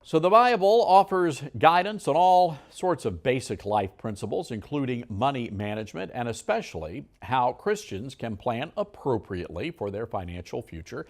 So the Bible offers guidance on all sorts of basic life principles, including money management and especially how Christians can plan appropriately for their financial future.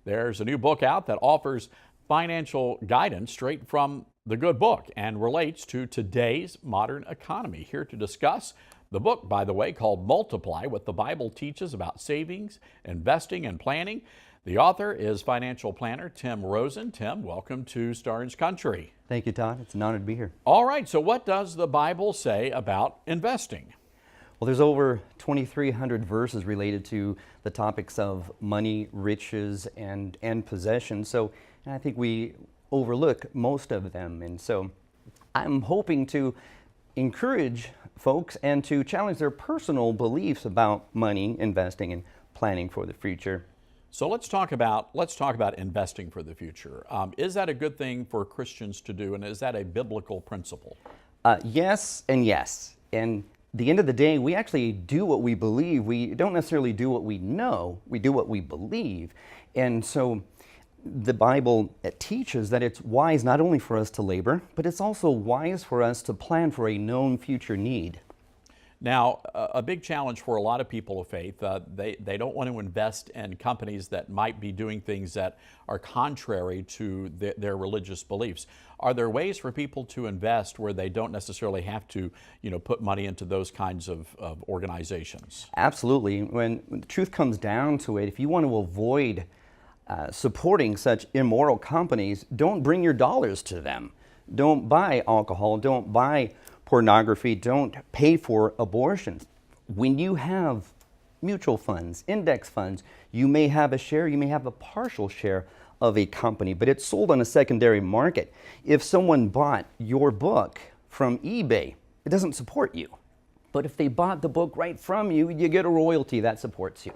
There's a new book out that offers financial guidance straight from the good book and relates to today's modern economy. Here to discuss the book, by the way, called Multiply, what the Bible teaches about savings, investing, and planning. The author is financial planner Tim Rosen. Tim, welcome to Starnes Country. Thank you, Todd. It's an honor to be here. All right, so what does the Bible say about investing? Well, there's over 2,300 verses related to the topics of money, riches, and possessions. So I think we overlook most of them. And so I'm hoping to encourage folks and to challenge their personal beliefs about money, investing, and planning for the future. So let's talk about investing for the future. Is that a good thing for Christians to do, and is that a biblical principle? Yes and yes. And the end of the day, we actually do what we believe. We don't necessarily do what we know. We do what we believe. And so the Bible teaches that it's wise not only for us to labor, but it's also wise for us to plan for a known future need. Now, a big challenge for a lot of people of faith, they don't want to invest in companies that might be doing things that are contrary to their religious beliefs. Are there ways for people to invest where they don't necessarily have to, put money into those kinds of organizations? Absolutely. When the truth comes down to it, if you want to avoid supporting such immoral companies, don't bring your dollars to them. Don't buy alcohol, don't buy pornography, don't pay for abortions. When you have mutual funds, index funds, you may have a share, you may have a partial share of a company, but it's sold on a secondary market. If someone bought your book from eBay, it doesn't support you. But if they bought the book right from you, you get a royalty that supports you.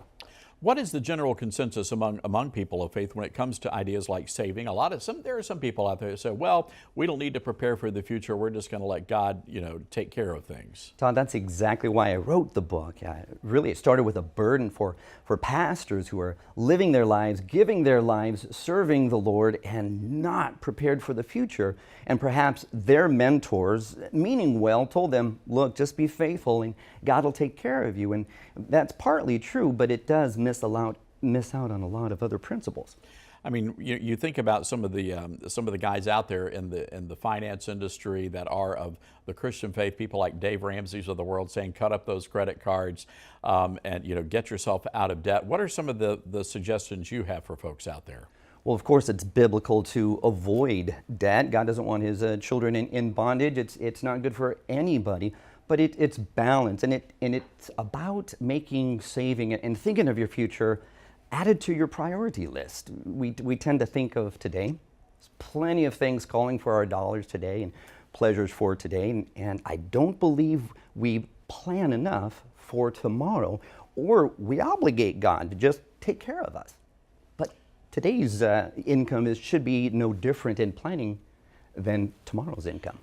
What is the general consensus among people of faith when it comes to ideas like saving? There are some people out there that say, well, we don't need to prepare for the future. We're just going to let God, take care of things. Todd, that's exactly why I wrote the book. Really, it started with a burden for pastors who are living their lives, giving their lives, serving the Lord, and not prepared for the future. And perhaps their mentors, meaning well, told them, look, just be faithful and God will take care of you. And that's partly true, but it does miss out on a lot of other principles. I mean, you think about some of the guys out there in the finance industry that are of the Christian faith, people like Dave Ramsey's of the world saying, cut up those credit cards and get yourself out of debt. What are some of the suggestions you have for folks out there? Well, of course, it's biblical to avoid debt. God doesn't want his children in bondage. It's not good for anybody. But it's balance, and it's about making saving and thinking of your future added to your priority list. We tend to think of today. There's plenty of things calling for our dollars today and pleasures for today, and I don't believe we plan enough for tomorrow, or we obligate God to just take care of us. But today's income should be no different in planning than tomorrow's income.